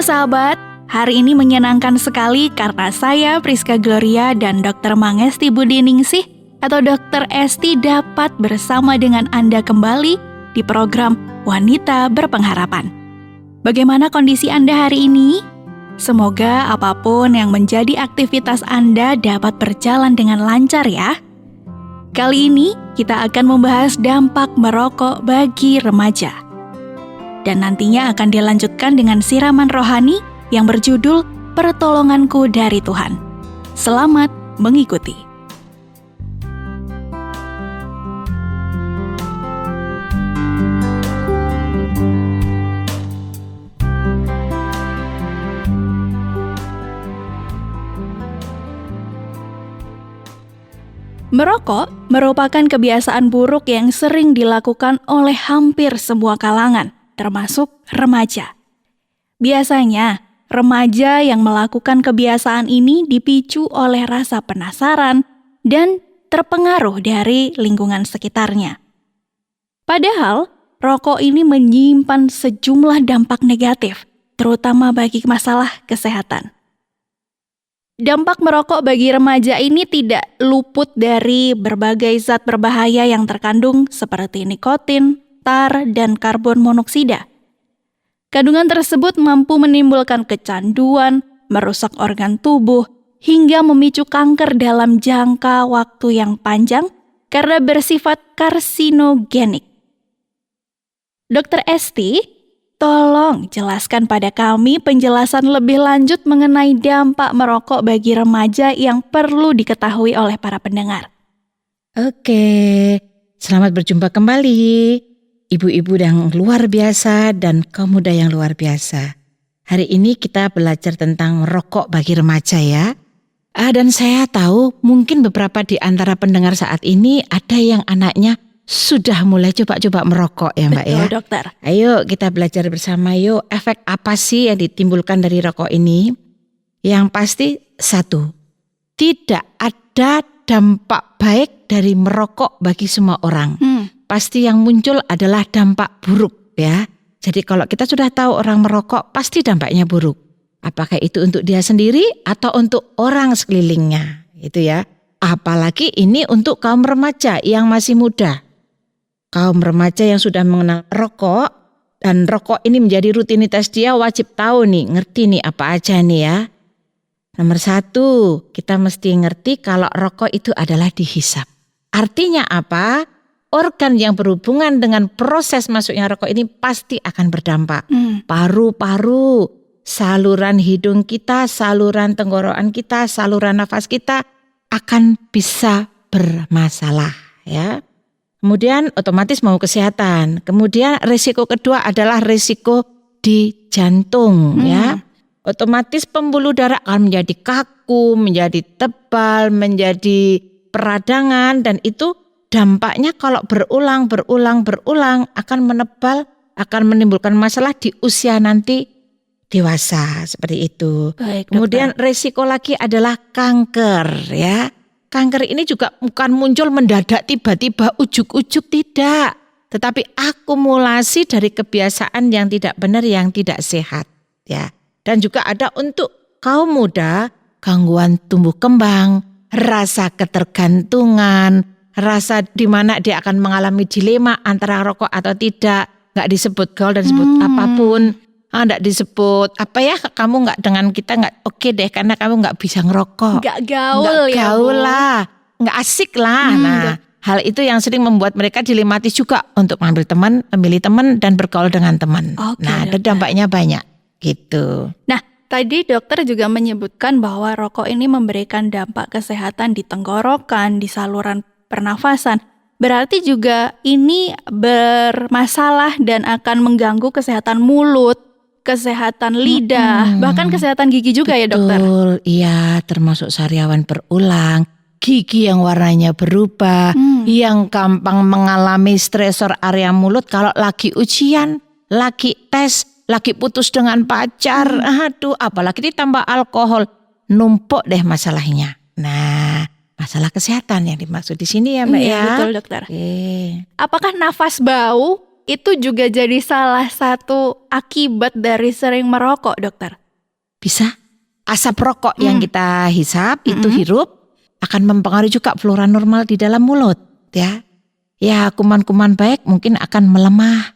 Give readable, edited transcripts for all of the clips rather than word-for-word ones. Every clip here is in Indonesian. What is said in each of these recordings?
sahabat, hari ini menyenangkan sekali karena saya Priska Gloria dan Dr. Mangesti Budiningsih atau Dr. Esti dapat bersama dengan Anda kembali di program Wanita Berpengharapan. Bagaimana kondisi Anda hari ini? Semoga apapun yang menjadi aktivitas Anda dapat berjalan dengan lancar ya. Kali ini kita akan membahas dampak merokok bagi remaja. Dan nantinya akan dilanjutkan dengan siraman rohani yang berjudul Pertolonganku dari Tuhan. Selamat mengikuti. Merokok merupakan kebiasaan buruk yang sering dilakukan oleh hampir semua kalangan, termasuk remaja. Biasanya, remaja yang melakukan kebiasaan ini dipicu oleh rasa penasaran dan terpengaruh dari lingkungan sekitarnya. Padahal, rokok ini menyimpan sejumlah dampak negatif, terutama bagi masalah kesehatan. Dampak merokok bagi remaja ini tidak luput dari berbagai zat berbahaya yang terkandung seperti nikotin, tar, dan karbon monoksida. Kandungan tersebut mampu menimbulkan kecanduan, merusak organ tubuh, hingga memicu kanker dalam jangka waktu yang panjang karena bersifat karsinogenik. Dr. Esti, tolong jelaskan pada kami penjelasan lebih lanjut mengenai dampak merokok bagi remaja yang perlu diketahui oleh para pendengar. Oke, selamat berjumpa kembali. Ibu-ibu yang luar biasa dan kaum muda yang luar biasa. Hari ini kita belajar tentang merokok bagi remaja ya. Dan saya tahu mungkin beberapa di antara pendengar saat ini ada yang anaknya sudah mulai coba-coba merokok ya Mbak. Betul, ya. Dokter. Ayo kita belajar bersama yuk, efek apa sih yang ditimbulkan dari rokok ini? Yang pasti satu, tidak ada dampak baik dari merokok bagi semua orang. Pasti yang muncul adalah dampak buruk ya. Jadi kalau kita sudah tahu orang merokok pasti dampaknya buruk. Apakah itu untuk dia sendiri atau untuk orang sekelilingnya, itu ya. Apalagi ini untuk kaum remaja yang masih muda. Kaum remaja yang sudah mengenal rokok dan rokok ini menjadi rutinitas dia, wajib tahu nih, ngerti nih apa aja nih ya. Nomor satu, kita mesti ngerti kalau rokok itu adalah dihisap. Artinya apa? Organ yang berhubungan dengan proses masuknya rokok ini pasti akan berdampak. Paru-paru, saluran hidung kita, saluran tenggorokan kita, saluran nafas kita akan bisa bermasalah ya. Kemudian otomatis mau kesehatan. Kemudian risiko kedua adalah risiko di jantung ya. Otomatis pembuluh darah akan menjadi kaku, menjadi tebal, menjadi peradangan, dan itu dampaknya kalau berulang akan menebal, akan menimbulkan masalah di usia nanti dewasa seperti itu. Baik, kemudian risiko lagi adalah kanker ya. Kanker ini juga bukan muncul mendadak tiba-tiba ujuk-ujuk, tidak. Tetapi akumulasi dari kebiasaan yang tidak benar, yang tidak sehat ya. Dan juga ada untuk kaum muda, gangguan tumbuh kembang, rasa ketergantungan, rasa di mana dia akan mengalami dilema antara rokok atau tidak. Gak disebut gaul dan disebut apapun. Gak disebut apa ya, kamu gak dengan kita gak oke deh karena kamu gak bisa ngerokok. Gak gaul gak ya gaul Bu. lah, gak asik lah. Hal itu yang sering membuat mereka dilematis juga untuk mengambil teman, memilih teman dan bergaul dengan teman. Ada dampaknya banyak gitu. Nah, tadi dokter juga menyebutkan bahwa rokok ini memberikan dampak kesehatan di tenggorokan, di saluran pernafasan. Berarti juga ini bermasalah dan akan mengganggu kesehatan mulut, kesehatan lidah, bahkan kesehatan gigi juga. Betul, ya dokter? Betul, iya, termasuk sariawan berulang, gigi yang warnanya berubah, yang gampang mengalami stresor area mulut kalau lagi ujian, lagi tes, lagi putus dengan pacar, aduh apalagi ditambah alkohol, numpuk deh masalahnya. Nah, masalah kesehatan yang dimaksud di sini ya Mbak ya. Betul dokter. Oke. Apakah nafas bau itu juga jadi salah satu akibat dari sering merokok, dokter. Bisa. Asap rokok yang kita hisap, itu hirup, akan mempengaruhi juga flora normal di dalam mulut. Ya, kuman-kuman baik mungkin akan melemah.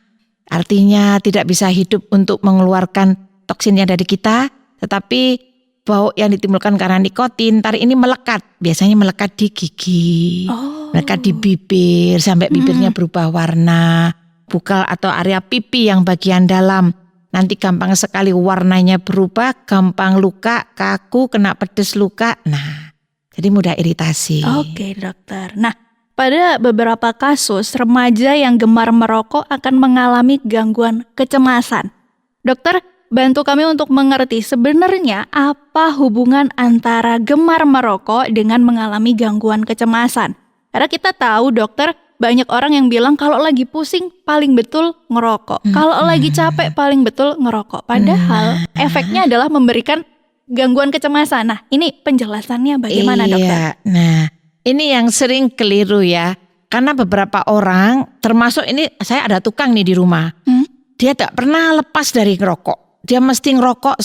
Artinya tidak bisa hidup untuk mengeluarkan toksinnya dari kita, tetapi bau yang ditimbulkan karena nikotin, ini melekat. Biasanya melekat di gigi, melekat di bibir, sampai bibirnya berubah warna, bukal atau area pipi yang bagian dalam. Nanti gampang sekali warnanya berubah, gampang luka, kaku, kena pedes luka. Nah, jadi mudah iritasi. Oke, dokter. Nah, pada beberapa kasus remaja yang gemar merokok akan mengalami gangguan kecemasan. Dokter, bantu kami untuk mengerti sebenarnya apa hubungan antara gemar merokok dengan mengalami gangguan kecemasan. Karena kita tahu, dokter, banyak orang yang bilang kalau lagi pusing paling betul ngerokok. Kalau lagi capek paling betul ngerokok. Padahal efeknya adalah memberikan gangguan kecemasan. Nah, ini penjelasannya bagaimana, dokter? Nah, ini yang sering keliru ya. Karena beberapa orang, termasuk ini saya ada tukang nih di rumah. Dia tak pernah lepas dari ngerokok. Dia mesti ngerokok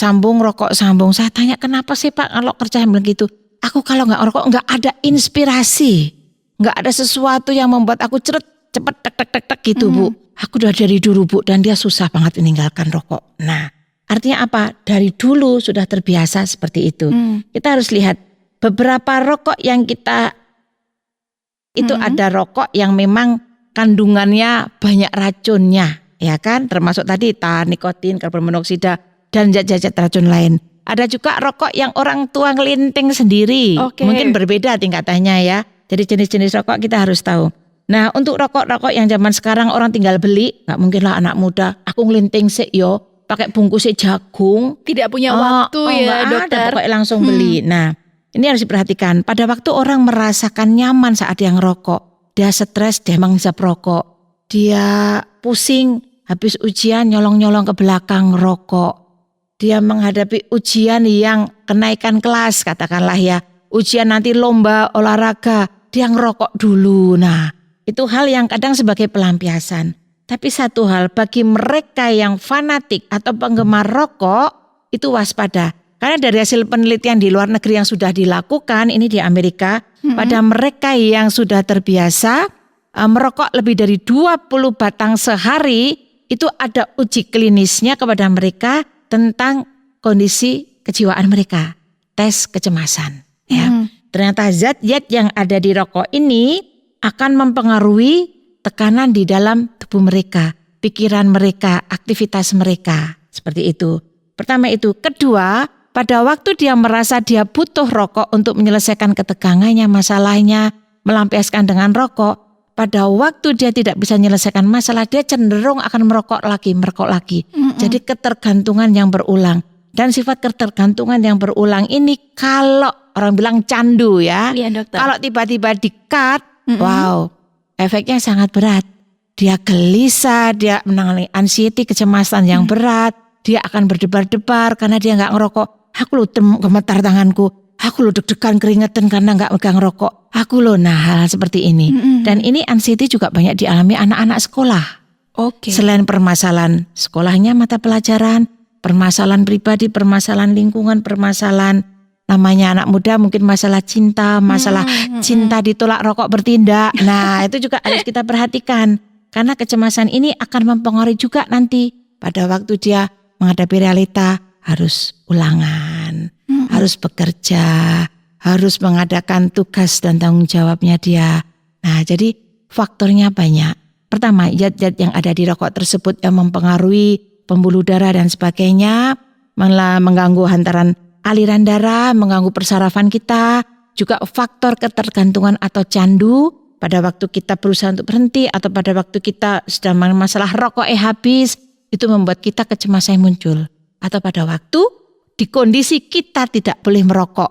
sambung. Saya tanya, kenapa sih Pak kalau kerja begitu? Aku kalau nggak ngerokok nggak ada inspirasi. Nggak ada sesuatu yang membuat aku cepet tek gitu Bu. Aku udah dari dulu Bu, dan dia susah banget meninggalkan rokok. Nah, artinya apa? Dari dulu sudah terbiasa seperti itu. Kita harus lihat beberapa rokok yang kita itu ada rokok yang memang kandungannya banyak racunnya, ya kan? Termasuk tadi nikotin, karbon monoksida, dan zat-zat racun lain. Ada juga rokok yang orang tua ngelinting sendiri. Mungkin berbeda tingkatannya ya. Jadi jenis-jenis rokok kita harus tahu. Nah, untuk rokok-rokok yang zaman sekarang orang tinggal beli, nggak mungkin lah anak muda, aku ngelinting sih yo, pakai bungkusnya jagung. Tidak punya waktu ya, dokter. Pokoknya langsung beli. Nah, ini harus diperhatikan. Pada waktu orang merasakan nyaman saat dia ngerokok, dia stres, dia menghisap rokok, dia pusing, habis ujian nyolong-nyolong ke belakang ngerokok. Dia menghadapi ujian yang kenaikan kelas, katakanlah ya, ujian nanti lomba olahraga, dia ngerokok dulu. Nah, itu hal yang kadang sebagai pelampiasan. Tapi satu hal, bagi mereka yang fanatik atau penggemar rokok, itu waspada. Karena dari hasil penelitian di luar negeri yang sudah dilakukan, ini di Amerika, pada mereka yang sudah terbiasa merokok lebih dari 20 batang sehari, itu ada uji klinisnya kepada mereka tentang kondisi kejiwaan mereka, tes kecemasan. Ya. Ternyata zat-zat yang ada di rokok ini akan mempengaruhi tekanan di dalam tubuh mereka, pikiran mereka, aktivitas mereka, seperti itu. Pertama itu. Kedua, pada waktu dia merasa dia butuh rokok untuk menyelesaikan ketegangannya, masalahnya, melampiaskan dengan rokok, pada waktu dia tidak bisa menyelesaikan masalah, dia cenderung akan merokok lagi. Jadi ketergantungan yang berulang. Dan sifat ketergantungan yang berulang ini kalau orang bilang candu ya. Iya, dokter. Kalau tiba-tiba di-cut, wow, efeknya sangat berat. Dia gelisah, dia mengalami anxiety, kecemasan yang berat. Dia akan berdebar-debar karena dia nggak ngerokok. Aku loh gemetar tanganku. Aku loh deg-degan keringetan karena nggak megang rokok. Aku loh, nah hal seperti ini. Dan ini anxiety juga banyak dialami anak-anak sekolah. Selain permasalahan sekolahnya, mata pelajaran, permasalahan pribadi, permasalahan lingkungan, permasalahan namanya anak muda, mungkin masalah cinta, masalah cinta ditolak rokok bertindak. Nah, itu juga harus kita perhatikan. Karena kecemasan ini akan mempengaruhi juga nanti pada waktu dia menghadapi realita, harus ulangan, harus bekerja, harus mengadakan tugas dan tanggung jawabnya dia. Nah, jadi faktornya banyak. Pertama, zat-zat yang ada di rokok tersebut yang mempengaruhi pembuluh darah dan sebagainya, mengganggu hantaran aliran darah, mengganggu persarafan kita, juga faktor ketergantungan atau candu pada waktu kita berusaha untuk berhenti atau pada waktu kita sedang masalah rokok habis, itu membuat kita kecemasan muncul. Atau pada waktu di kondisi kita tidak boleh merokok.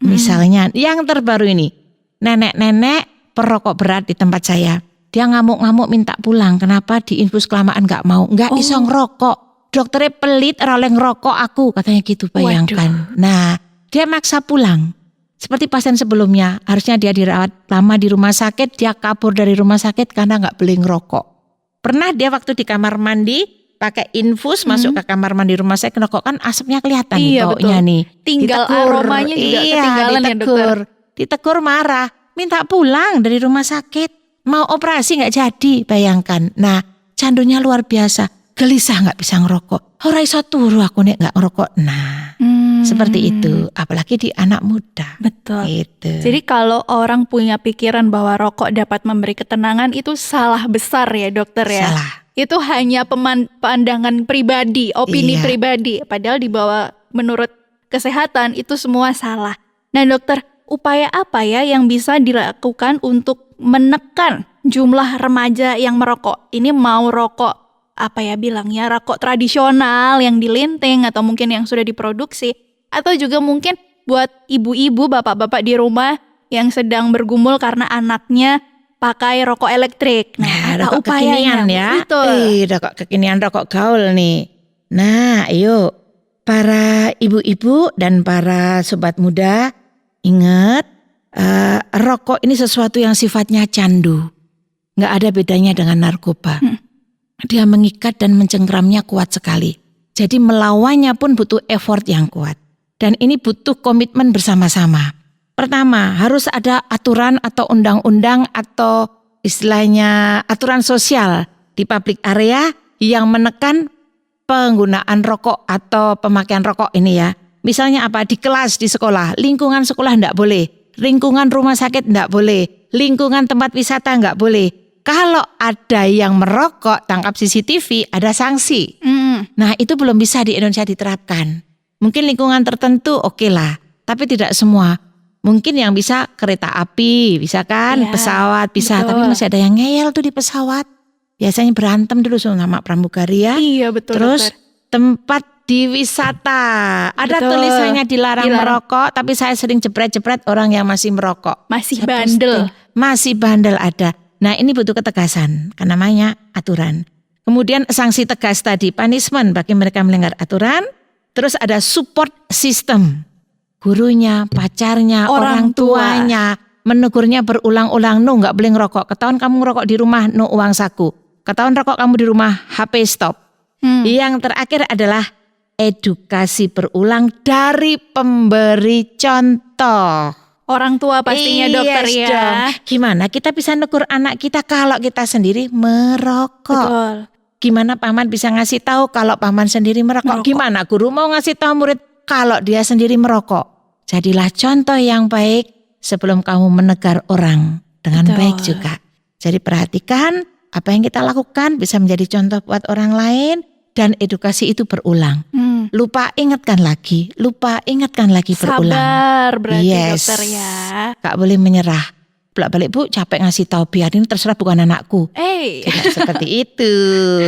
Misalnya yang terbaru ini, nenek-nenek perokok berat di tempat saya. Dia ngamuk-ngamuk minta pulang. Kenapa? Diinfus kelamaan gak mau. Gak iso ngerokok. Dokternya pelit, oleh ngerokok aku. Katanya gitu, bayangkan. Nah, dia maksa pulang. Seperti pasien sebelumnya. Harusnya dia dirawat lama di rumah sakit. Dia kabur dari rumah sakit karena gak boleh ngerokok. Pernah dia waktu di kamar mandi pakai infus masuk ke kamar mandi rumah saya ngerokok, kan asapnya kelihatan nih Iya, baunya betul. nih. Tinggal Ditegur. aromanya juga Iya, ketinggalan ya, dokter. Ditegur marah, minta pulang dari rumah sakit. Mau operasi nggak jadi, bayangkan. Nah, candunya luar biasa. Gelisah nggak bisa ngerokok. Ora iso turu aku nek nggak ngerokok. Nah, seperti itu. Apalagi di anak muda. Betul. Gitu. Jadi kalau orang punya pikiran bahwa rokok dapat memberi ketenangan, itu salah besar ya dokter ya. Salah. Itu hanya pandangan pribadi, opini Iya. pribadi. Padahal menurut kesehatan itu semua salah. Nah dokter, upaya apa ya yang bisa dilakukan untuk menekan jumlah remaja yang merokok? Ini mau rokok rokok tradisional yang dilinting atau mungkin yang sudah diproduksi, atau juga mungkin buat ibu-ibu, bapak-bapak di rumah yang sedang bergumul karena anaknya pakai rokok elektrik. Nah, apa rokok upayanya? kekinian ya. Betul. Rokok kekinian, rokok gaul nih. Nah, ayo para ibu-ibu dan para sobat muda, ingat rokok ini sesuatu yang sifatnya candu. Nggak ada bedanya dengan narkoba. Dia mengikat dan mencengkramnya kuat sekali. Jadi melawannya pun butuh effort yang kuat. Dan ini butuh komitmen bersama-sama. Pertama, harus ada aturan atau undang-undang atau istilahnya aturan sosial di public area yang menekan penggunaan rokok atau pemakaian rokok ini ya. Misalnya apa? Di kelas, di sekolah, lingkungan sekolah enggak boleh. Lingkungan rumah sakit enggak boleh. Lingkungan tempat wisata enggak boleh. Kalau ada yang merokok, tangkap CCTV, ada sanksi. Nah, itu belum bisa di Indonesia diterapkan. Mungkin lingkungan tertentu oke lah, tapi tidak semua. Mungkin yang bisa kereta api, bisa kan, Ya, pesawat bisa, betul. tapi masih ada yang ngeyel tuh di pesawat. Biasanya berantem dulu sama pramugari ya. Iya betul. Terus dokter. tempat di wisata, ada Betul. tulisannya dilarang Dilarang. merokok, tapi saya sering jepret-jepret orang yang masih merokok. Masih Saya bandel. posting, masih bandel ada. Nah, ini butuh ketegasan, kan namanya aturan. Kemudian sanksi tegas tadi, punishment bagi mereka melanggar aturan. Terus ada support system. Gurunya, pacarnya, Orang orang tua. tuanya, menegurnya berulang-ulang, no nggak boleh ngerokok. Ketahuan kamu ngerokok di rumah, no uang saku. Ketahuan rokok kamu di rumah, HP stop. Yang terakhir adalah edukasi berulang dari pemberi contoh. Orang tua pastinya dokter Yes ya. dong. Gimana kita bisa negur anak kita kalau kita sendiri merokok? Betul. Gimana paman bisa ngasih tahu kalau paman sendiri merokok? Gimana guru mau ngasih tahu murid kalau dia sendiri merokok? Jadilah contoh yang baik sebelum kamu menegar orang dengan Betul. baik juga. Jadi perhatikan apa yang kita lakukan bisa menjadi contoh buat orang lain dan edukasi itu berulang. Lupa ingatkan lagi berulang. Sabar berarti Yes. dokter ya. Gak boleh menyerah. Bolak-balik bu capek ngasih tahu biarin terserah bukan anakku. Tidak seperti itu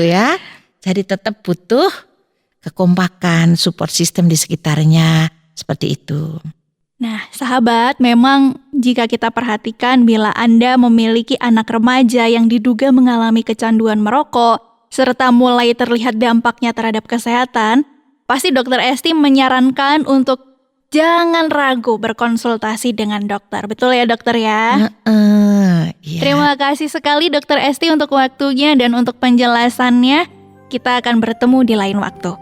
ya. Jadi tetap butuh kekompakan, support system di sekitarnya. Seperti itu. Nah, sahabat, memang jika kita perhatikan bila Anda memiliki anak remaja yang diduga mengalami kecanduan merokok, serta mulai terlihat dampaknya terhadap kesehatan, pasti Dokter Esti menyarankan untuk jangan ragu berkonsultasi dengan dokter. Betul ya dokter ya? Iya. Terima kasih sekali Dokter Esti untuk waktunya dan untuk penjelasannya. Kita akan bertemu di lain waktu.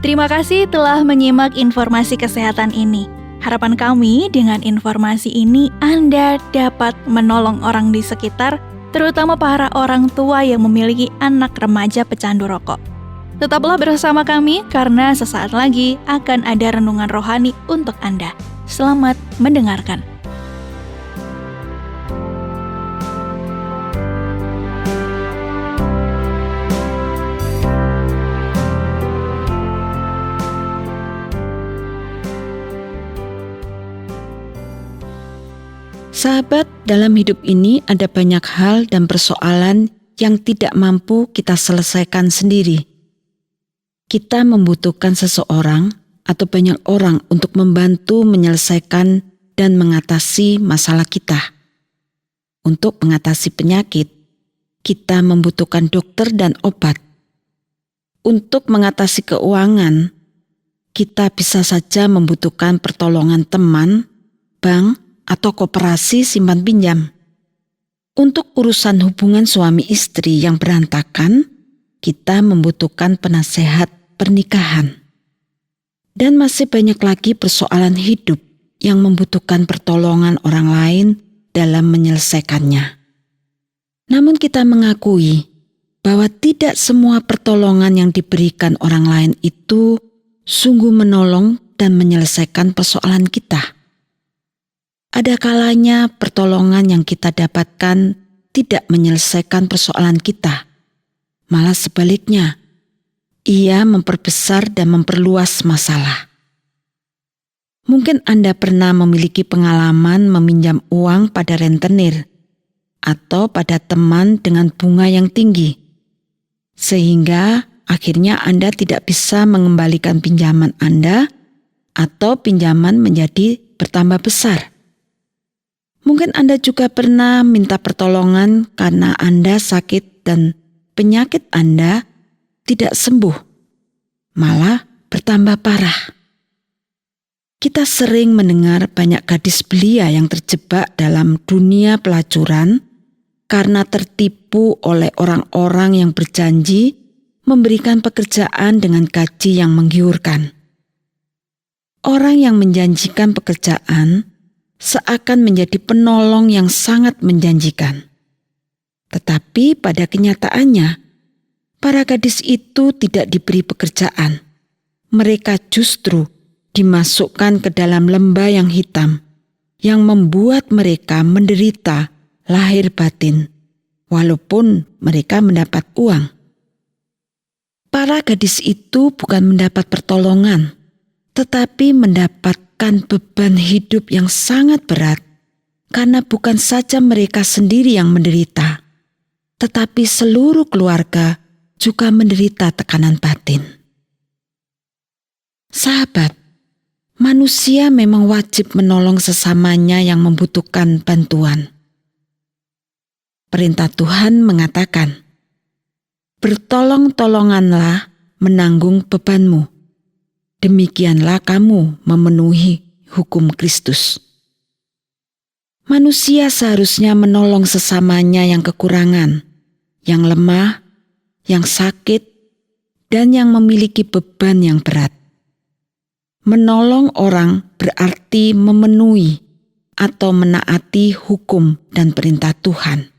Terima kasih telah menyimak informasi kesehatan ini. Harapan kami dengan informasi ini Anda dapat menolong orang di sekitar, terutama para orang tua yang memiliki anak remaja pecandu rokok. Tetaplah bersama kami karena sesaat lagi akan ada renungan rohani untuk Anda. Selamat mendengarkan. Sahabat, dalam hidup ini ada banyak hal dan persoalan yang tidak mampu kita selesaikan sendiri. Kita membutuhkan seseorang atau banyak orang untuk membantu menyelesaikan dan mengatasi masalah kita. Untuk mengatasi penyakit, kita membutuhkan dokter dan obat. Untuk mengatasi keuangan, kita bisa saja membutuhkan pertolongan teman, bank, atau koperasi simpan pinjam. Untuk urusan hubungan suami istri yang berantakan, kita membutuhkan penasehat pernikahan. Dan masih banyak lagi persoalan hidup yang membutuhkan pertolongan orang lain dalam menyelesaikannya. Namun kita mengakui bahwa tidak semua pertolongan yang diberikan orang lain itu sungguh menolong dan menyelesaikan persoalan kita. Ada kalanya pertolongan yang kita dapatkan tidak menyelesaikan persoalan kita. Malah sebaliknya, ia memperbesar dan memperluas masalah. Mungkin Anda pernah memiliki pengalaman meminjam uang pada rentenir atau pada teman dengan bunga yang tinggi, sehingga akhirnya Anda tidak bisa mengembalikan pinjaman Anda atau pinjaman menjadi bertambah besar. Mungkin Anda juga pernah minta pertolongan karena Anda sakit dan penyakit Anda tidak sembuh, malah bertambah parah. Kita sering mendengar banyak gadis belia yang terjebak dalam dunia pelacuran karena tertipu oleh orang-orang yang berjanji memberikan pekerjaan dengan gaji yang menggiurkan. Orang yang menjanjikan pekerjaan seakan menjadi penolong yang sangat menjanjikan. Tetapi pada kenyataannya, para gadis itu tidak diberi pekerjaan. Mereka justru dimasukkan ke dalam lembah yang hitam, yang membuat mereka menderita lahir batin, walaupun mereka mendapat uang. Para gadis itu bukan mendapat pertolongan, tetapi mendapatkan beban hidup yang sangat berat, karena bukan saja mereka sendiri yang menderita, tetapi seluruh keluarga juga menderita tekanan batin. Sahabat, manusia memang wajib menolong sesamanya yang membutuhkan bantuan. Perintah Tuhan mengatakan, "Bertolong-tolonganlah menanggung bebanmu. Demikianlah kamu memenuhi hukum Kristus." Manusia seharusnya menolong sesamanya yang kekurangan, yang lemah, yang sakit, dan yang memiliki beban yang berat. Menolong orang berarti memenuhi atau menaati hukum dan perintah Tuhan.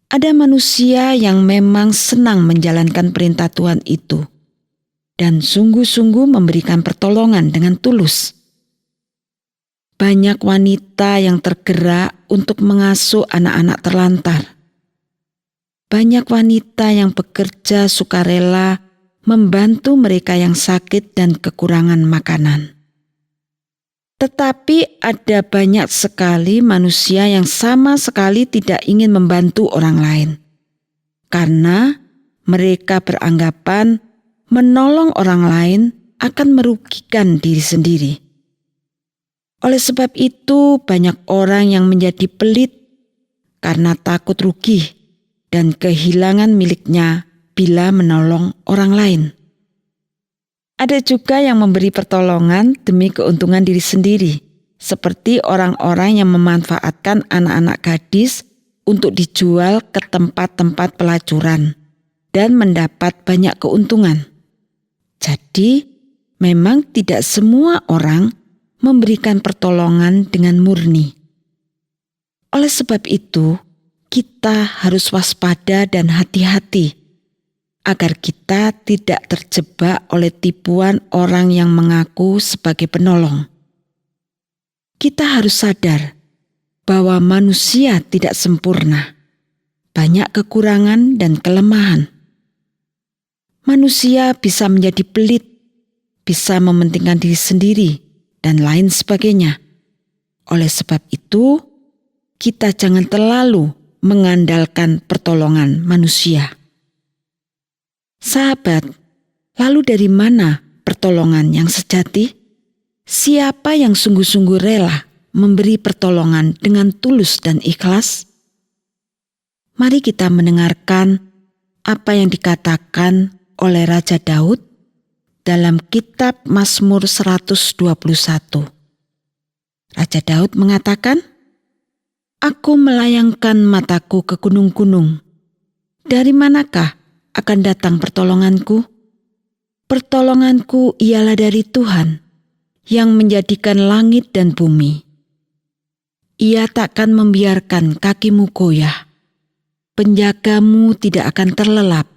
Ada manusia yang memang senang menjalankan perintah Tuhan itu dan sungguh-sungguh memberikan pertolongan dengan tulus. Banyak wanita yang tergerak untuk mengasuh anak-anak terlantar. Banyak wanita yang bekerja sukarela membantu mereka yang sakit dan kekurangan makanan. Tetapi ada banyak sekali manusia yang sama sekali tidak ingin membantu orang lain, karena mereka beranggapan menolong orang lain akan merugikan diri sendiri. Oleh sebab itu, banyak orang yang menjadi pelit karena takut rugi dan kehilangan miliknya bila menolong orang lain. Ada juga yang memberi pertolongan demi keuntungan diri sendiri, seperti orang-orang yang memanfaatkan anak-anak gadis untuk dijual ke tempat-tempat pelacuran dan mendapat banyak keuntungan. Jadi, memang tidak semua orang memberikan pertolongan dengan murni. Oleh sebab itu, kita harus waspada dan hati-hati agar kita tidak terjebak oleh tipuan orang yang mengaku sebagai penolong. Kita harus sadar bahwa manusia tidak sempurna, banyak kekurangan dan kelemahan. Manusia bisa menjadi pelit, bisa mementingkan diri sendiri, dan lain sebagainya. Oleh sebab itu, kita jangan terlalu mengandalkan pertolongan manusia. Sahabat, lalu dari mana pertolongan yang sejati? Siapa yang sungguh-sungguh rela memberi pertolongan dengan tulus dan ikhlas? Mari kita mendengarkan apa yang dikatakan oleh Raja Daud dalam kitab Mazmur 121. Raja Daud mengatakan, "Aku melayangkan mataku ke gunung-gunung. Dari manakah akan datang pertolonganku? Pertolonganku ialah dari Tuhan yang menjadikan langit dan bumi. Ia takkan membiarkan kakimu goyah. Penjagamu tidak akan terlelap.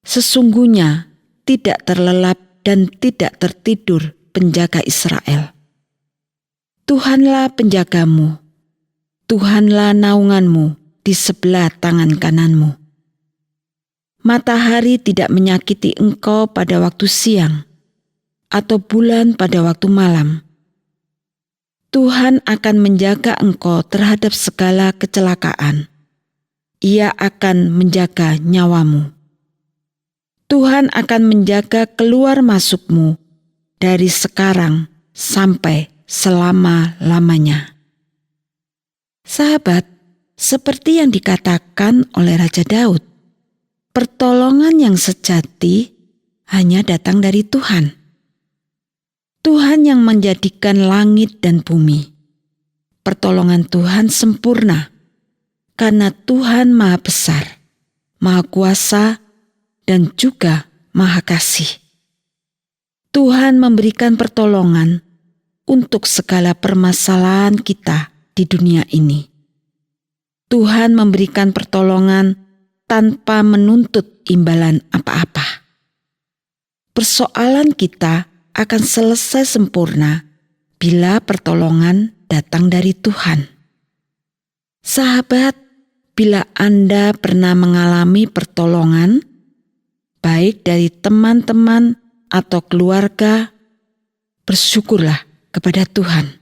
Sesungguhnya tidak terlelap dan tidak tertidur penjaga Israel. Tuhanlah penjagamu, Tuhanlah naunganmu di sebelah tangan kananmu. Matahari tidak menyakiti engkau pada waktu siang, atau bulan pada waktu malam. Tuhan akan menjaga engkau terhadap segala kecelakaan. Ia akan menjaga nyawamu. Tuhan akan menjaga keluar masukmu dari sekarang sampai selama-lamanya." Sahabat, seperti yang dikatakan oleh Raja Daud, pertolongan yang sejati hanya datang dari Tuhan. Tuhan yang menjadikan langit dan bumi. Pertolongan Tuhan sempurna, karena Tuhan Maha Besar, Maha Kuasa, dan juga Maha Kasih. Tuhan memberikan pertolongan untuk segala permasalahan kita di dunia ini. Tuhan memberikan pertolongan tanpa menuntut imbalan apa-apa. Persoalan kita akan selesai sempurna bila pertolongan datang dari Tuhan. Sahabat, bila Anda pernah mengalami pertolongan, baik dari teman-teman atau keluarga, bersyukurlah kepada Tuhan.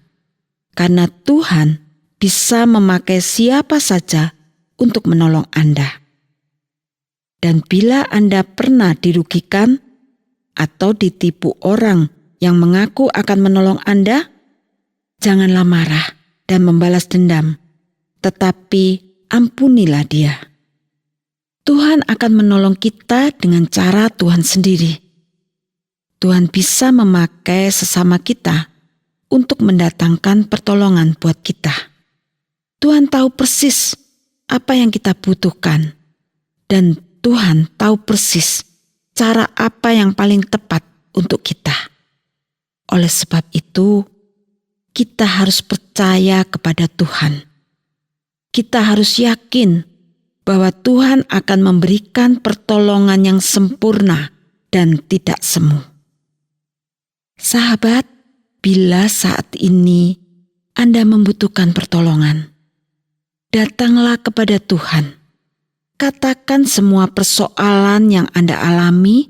Karena Tuhan bisa memakai siapa saja untuk menolong Anda. Dan bila Anda pernah dirugikan atau ditipu orang yang mengaku akan menolong Anda, janganlah marah dan membalas dendam, tetapi ampunilah dia. Tuhan akan menolong kita dengan cara Tuhan sendiri. Tuhan bisa memakai sesama kita untuk mendatangkan pertolongan buat kita. Tuhan tahu persis apa yang kita butuhkan, dan Tuhan tahu persis cara apa yang paling tepat untuk kita. Oleh sebab itu, kita harus percaya kepada Tuhan. Kita harus yakin bahwa Tuhan akan memberikan pertolongan yang sempurna dan tidak semu. Sahabat, bila saat ini Anda membutuhkan pertolongan, datanglah kepada Tuhan. Katakan semua persoalan yang Anda alami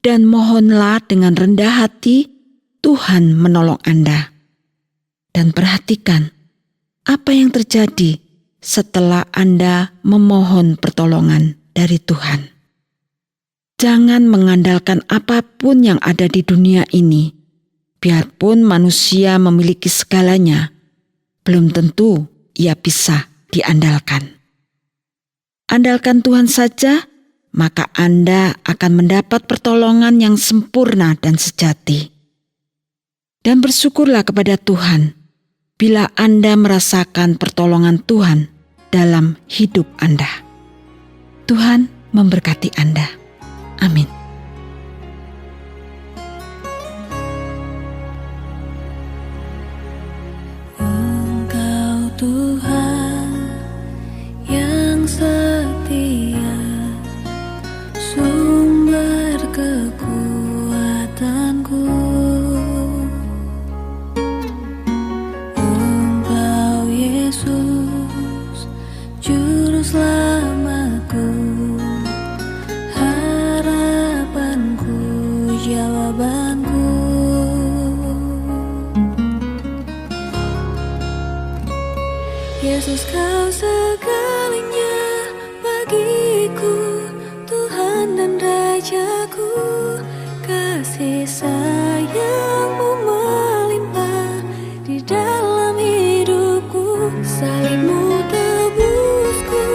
dan mohonlah dengan rendah hati Tuhan menolong Anda. Dan perhatikan apa yang terjadi setelah Anda memohon pertolongan dari Tuhan. Jangan mengandalkan apapun yang ada di dunia ini. Biarpun manusia memiliki segalanya, belum tentu ia bisa diandalkan. Andalkan Tuhan saja, maka Anda akan mendapat pertolongan yang sempurna dan sejati. Dan bersyukurlah kepada Tuhan bila Anda merasakan pertolongan Tuhan dalam hidup Anda. Tuhan memberkati Anda. Amin. Engkau Tuhan yang setia, sumber kekuatanku. Engkau Yesus, Juru Selamatku, harapanku, jawabanku. Yesus, Kau segalanya bagiku, Tuhan dan Rajaku. Kasih sayang-Mu melimpah di dalam hidupku. Salib-Mu tebusku,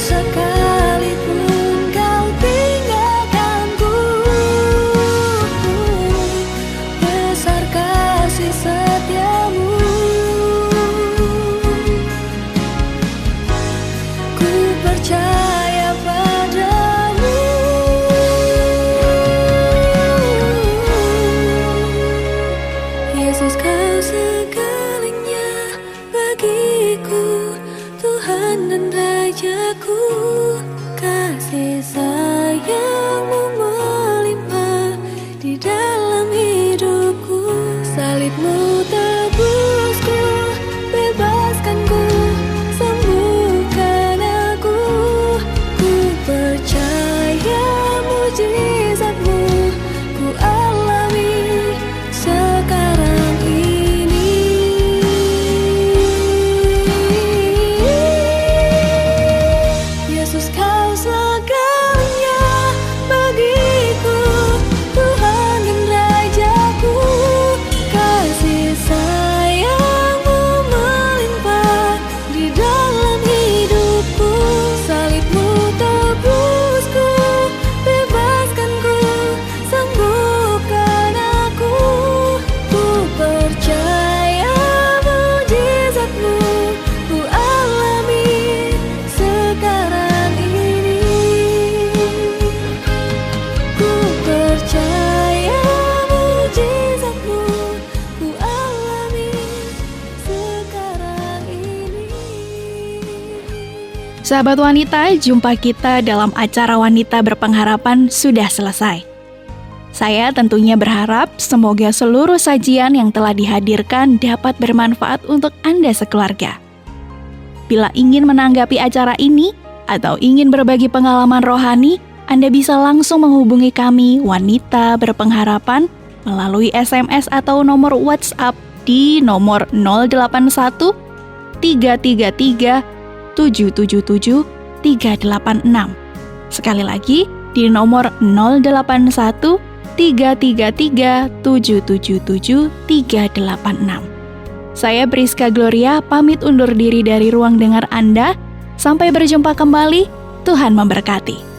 sekalipun kau tinggalkanku. Besar kasih setiamu, ku percaya padamu. Yesus, kau segalanya bagiku, Tuhan dan Rajaku. Kasih sayang-Mu melimpah di dalam hidupku. Salib-Mu tebusku, bebaskanku, sembuhkan aku. Ku percaya mujizat-Mu ku alami sekarang ini. Yesus, kau segalanya bagiku, Tuhan dan Rajaku. Kasih sayang-Mu melimpah di dalam hidupku. Salib-Mu tebusku, bebaskanku, sembuhkan aku. Ku percaya mujizat-Mu ku alami sekarang ini. Ku percaya mujizat-Mu ku alami sekarang ini. Sahabat wanita, jumpa kita dalam acara Wanita Berpengharapan sudah selesai. Saya tentunya berharap semoga seluruh sajian yang telah dihadirkan dapat bermanfaat untuk Anda sekeluarga. Bila ingin menanggapi acara ini atau ingin berbagi pengalaman rohani, Anda bisa langsung menghubungi kami Wanita Berpengharapan melalui SMS atau nomor WhatsApp di nomor 081 333 777 386. Sekali lagi di nomor 081 333 777 386. Saya Priska Gloria pamit undur diri dari ruang dengar Anda. Sampai berjumpa kembali. Tuhan memberkati.